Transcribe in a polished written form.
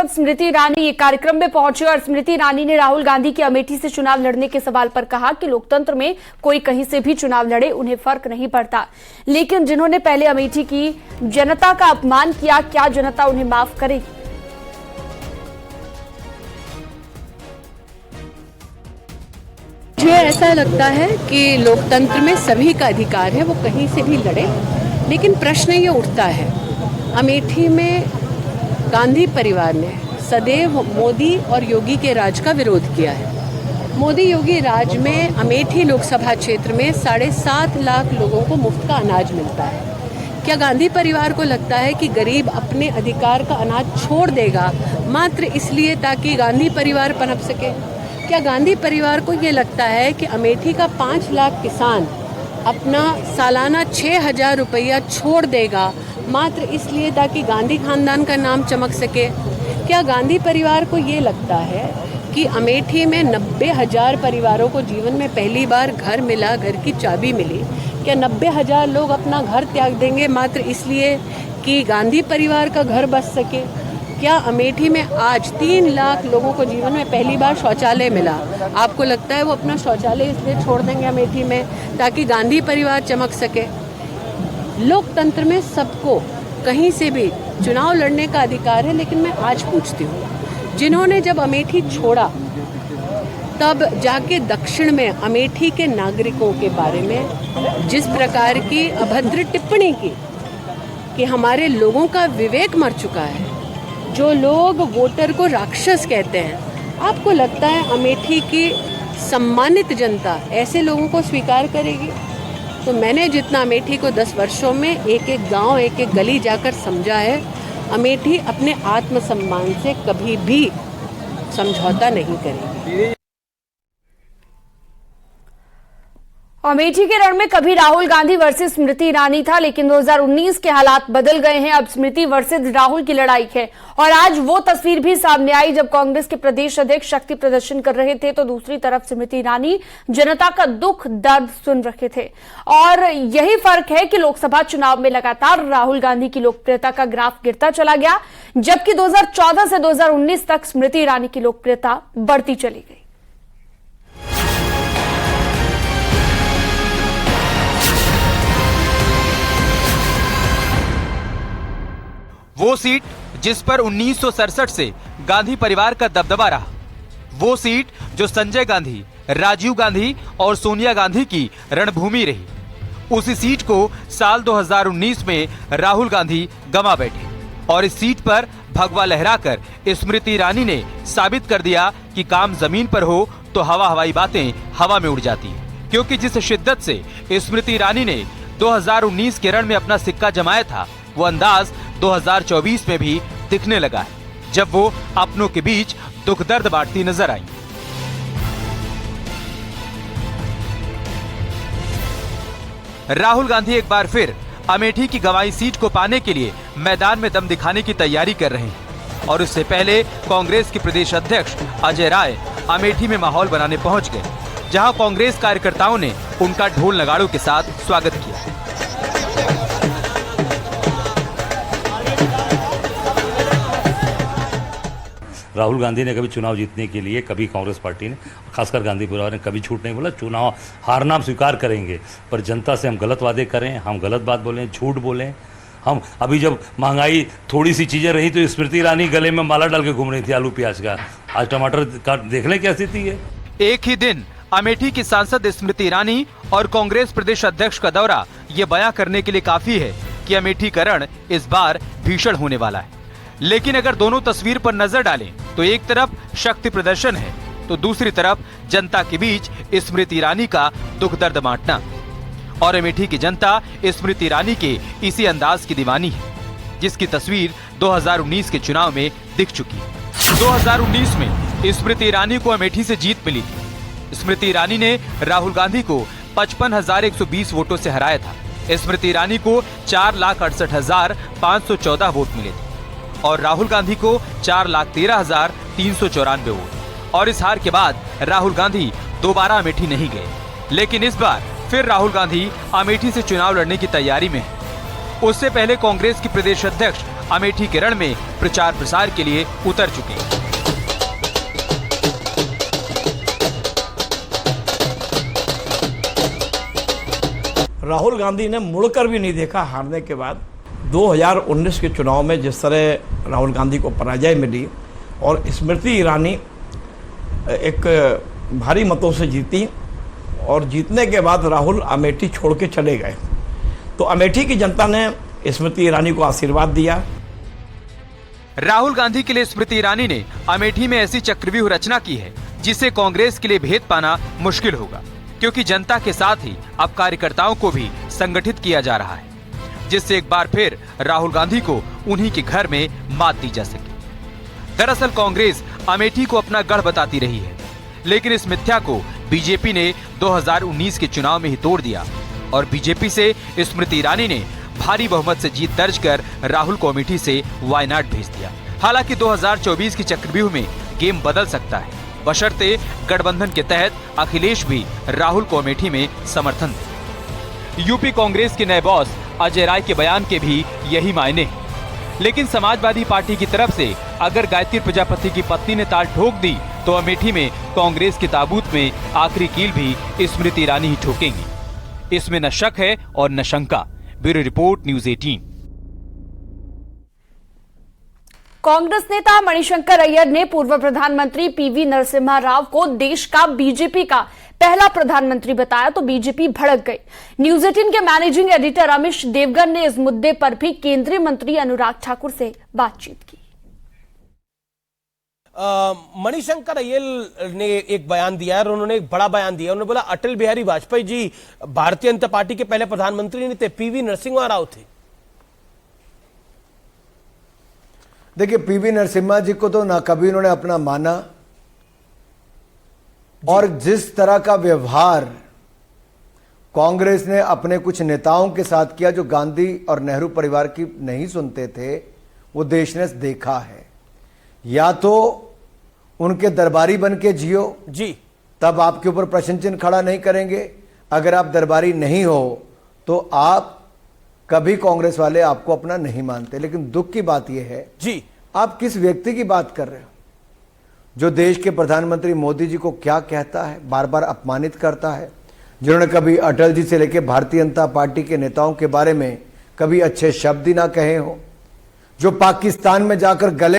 सांसद स्मृति ईरानी ये कार्यक्रम में पहुंचे और स्मृति ईरानी ने राहुल गांधी के अमेठी से चुनाव लड़ने के सवाल पर कहा कि लोकतंत्र में कोई कहीं से भी चुनाव लड़े, उन्हें फर्क नहीं पड़ता, लेकिन जिन्होंने पहले अमेठी की जनता का अपमान किया, क्या जनता उन्हें माफ करेगी? मुझे ऐसा लगता है कि लोकतंत्र में सभी का अधिकार है, वो कहीं से भी लड़े, लेकिन प्रश्न ये उठता है, अमेठी में गांधी परिवार ने सदैव मोदी और योगी के राज का विरोध किया है। मोदी योगी राज में अमेठी लोकसभा क्षेत्र में 7.5 लाख लोगों को मुफ्त का अनाज मिलता है। क्या गांधी परिवार को लगता है कि गरीब अपने अधिकार का अनाज छोड़ देगा मात्र इसलिए ताकि गांधी परिवार पनप सके? क्या गांधी परिवार को ये लगता है कि अमेठी का 5 लाख किसान अपना सालाना 6,000 रुपया छोड़ देगा मात्र इसलिए ताकि गांधी खानदान का नाम चमक सके? क्या गांधी परिवार को ये लगता है कि अमेठी में 90,000 परिवारों को जीवन में पहली बार घर मिला, घर की चाबी मिली? क्या 90,000 लोग अपना घर त्याग देंगे मात्र इसलिए कि गांधी परिवार का घर बस सके? क्या अमेठी में आज 3 लाख लोगों को जीवन में पहली बार शौचालय मिला? आपको लगता है वो अपना शौचालय इसलिए छोड़ देंगे अमेठी में ताकि गांधी परिवार चमक सके? लोकतंत्र में सबको कहीं से भी चुनाव लड़ने का अधिकार है, लेकिन मैं आज पूछती हूँ, जिन्होंने जब अमेठी छोड़ा तब जाके दक्षिण में अमेठी के नागरिकों के बारे में जिस प्रकार की अभद्र टिप्पणी की कि हमारे लोगों का विवेक मर चुका है, जो लोग वोटर को राक्षस कहते हैं, आपको लगता है अमेठी की सम्मानित जनता ऐसे लोगों को स्वीकार करेगी? तो मैंने जितना अमेठी को 10 वर्षों में एक एक गांव, एक एक गली जाकर समझा है, अमेठी अपने आत्मसम्मान से कभी भी समझौता नहीं करेगी। अमेठी के रण में कभी राहुल गांधी वर्सेस स्मृति ईरानी था, लेकिन 2019 के हालात बदल गए हैं। अब स्मृति वर्सेस राहुल की लड़ाई है और आज वो तस्वीर भी सामने आई जब कांग्रेस के प्रदेश अध्यक्ष शक्ति प्रदर्शन कर रहे थे तो दूसरी तरफ स्मृति ईरानी जनता का दुख दर्द सुन रहे थे। और यही फर्क है कि लोकसभा चुनाव में लगातार राहुल गांधी की लोकप्रियता का ग्राफ गिरता चला गया, जबकि 2014 से 2019 तक स्मृति ईरानी की लोकप्रियता बढ़ती चली गई। वो सीट जिस पर 1967 से गांधी परिवार का दबदबा रहा, वो सीट जो संजय गांधी, राजीव गांधी और सोनिया गांधी की रणभूमि रही, उसी सीट को साल 2019 में राहुल गांधी गंवा बैठे और इस सीट पर भगवा लहराकर स्मृति ईरानी ने साबित कर दिया कि काम जमीन पर हो तो हवाई बातें हवा में उड़ जाती है। क्योंकि जिस शिद्दत से स्मृति ईरानी ने 2019 के रण में अपना सिक्का जमाया था, वो अंदाज 2024 में भी दिखने लगा है, जब वो अपनों के बीच दुख दर्द बांटती नजर आई। राहुल गांधी एक बार फिर अमेठी की गंवाई सीट को पाने के लिए मैदान में दम दिखाने की तैयारी कर रहे हैं और उससे पहले कांग्रेस के प्रदेश अध्यक्ष अजय राय अमेठी में माहौल बनाने पहुंच गए, जहां कांग्रेस कार्यकर्ताओं ने उनका ढोल नगाड़ों के साथ स्वागत किया। राहुल गांधी ने कभी चुनाव जीतने के लिए, कभी कांग्रेस पार्टी ने, खासकर गांधी परिवार ने कभी झूठ नहीं बोला। चुनाव हारना हम स्वीकार करेंगे, पर जनता से हम गलत वादे करें, हम गलत बात बोलें, झूठ बोलें। हम अभी जब महंगाई थोड़ी सी चीज़ें रही तो स्मृति ईरानी गले में माला डाल के घूम रही थी आलू प्याज का, आज टमाटर का देख लें क्या स्थिति है। एक ही दिन अमेठी की सांसद स्मृति ईरानी और कांग्रेस प्रदेश अध्यक्ष का दौरा ये बयां करने के लिए काफी है कि अमेठी का रण इस बार भीषण होने वाला है। लेकिन अगर दोनों तस्वीर पर नजर डालें तो एक तरफ शक्ति प्रदर्शन है तो दूसरी तरफ जनता के बीच स्मृति ईरानी का दुख दर्द बांटना। और अमेठी की जनता स्मृति ईरानी के इसी अंदाज की दीवानी है, जिसकी तस्वीर 2019 के चुनाव में दिख चुकी है। 2019 में स्मृति ईरानी को अमेठी से जीत मिली थी। स्मृति ईरानी ने राहुल गांधी को 55,120 वोटों से हराया था। स्मृति ईरानी को 4,68,514 वोट मिले थे और राहुल गांधी को 4,13,394 वोट। और इस हार के बाद राहुल गांधी दोबारा अमेठी नहीं गए, लेकिन इस बार फिर राहुल गांधी अमेठी से चुनाव लड़ने की तैयारी में है। उससे पहले कांग्रेस की प्रदेश अध्यक्ष अमेठी के रण में प्रचार प्रसार के लिए उतर चुके हैं। राहुल गांधी ने मुड़कर भी नहीं देखा हारने के बाद। 2019 के चुनाव में जिस तरह राहुल गांधी को पराजय मिली और स्मृति ईरानी एक भारी मतों से जीती और जीतने के बाद राहुल अमेठी छोड़ के चले गए, तो अमेठी की जनता ने स्मृति ईरानी को आशीर्वाद दिया। राहुल गांधी के लिए स्मृति ईरानी ने अमेठी में ऐसी चक्रव्यूह रचना की है जिसे कांग्रेस के लिए भेद पाना मुश्किल होगा, क्योंकि जनता के साथ ही अब कार्यकर्ताओं को भी संगठित किया जा रहा है, जिससे एक बार फिर राहुल गांधी को उन्हीं के घर में मात दी जा सके। दरअसल कांग्रेस अमेठी को अपना गढ़ बताती रही है, लेकिन इस मिथ्या को बीजेपी ने 2019 के चुनाव में ही तोड़ दिया और बीजेपी से स्मृति ईरानी ने भारी बहुमत से जीत दर्ज कर राहुल को अमेठी से वायनाड भेज दिया। हालांकि 2024 की चक्रव्यूह में गेम बदल सकता है, बशर्ते गठबंधन के तहत अखिलेश भी राहुल को अमेठी में समर्थन दे। यूपी कांग्रेस के नए बॉस अजय राय के बयान के भी यही मायने हैं, लेकिन समाजवादी पार्टी की तरफ से अगर गायत्री प्रजापति की पत्नी ने ताल ठोक दी तो अमेठी में कांग्रेस के ताबूत में आखिरी कील भी स्मृति ईरानी ही ठोकेंगी। इसमें न शक है और न शंका। Bureau report, news 18। कांग्रेस नेता मणिशंकर अय्यर ने पूर्व प्रधानमंत्री पीवी नरसिम्हा राव को देश का बीजेपी का पहला प्रधानमंत्री बताया तो बीजेपी भड़क गई। न्यूज़ 18 के मैनेजिंग एडिटर अमिश देवगन ने इस मुद्दे पर भी केंद्रीय मंत्री अनुराग ठाकुर से बातचीत की। मणिशंकर अय्यर ने एक बयान दिया है और उन्होंने एक बड़ा बयान दिया। उन्होंने बोला अटल बिहारी वाजपेयी जी भारतीय जनता पार्टी के पहले प्रधानमंत्री नहीं थे, पीवी नरसिम्हा राव थे। देखिए, पीवी नरसिम्हा जी को तो ना कभी उन्होंने अपना माना, और जिस तरह का व्यवहार कांग्रेस ने अपने कुछ नेताओं के साथ किया जो गांधी और नेहरू परिवार की नहीं सुनते थे, वो देश ने देखा है। या तो उनके दरबारी बन के जियो जी, तब आपके ऊपर प्रश्न चिन्ह खड़ा नहीं करेंगे। अगर आप दरबारी नहीं हो तो आप कभी कांग्रेस वाले आपको अपना नहीं मानते। लेकिन दुख की बात यह है जी, आप किस व्यक्ति की बात कर रहे हो जो देश के प्रधानमंत्री मोदी जी को क्या कहता है, बार बार अपमानित करता है, जिन्होंने कभी अटल जी से लेकर भारतीय जनता पार्टी के नेताओं के बारे में कभी अच्छे शब्द ही ना कहे हो, जो पाकिस्तान में जाकर गले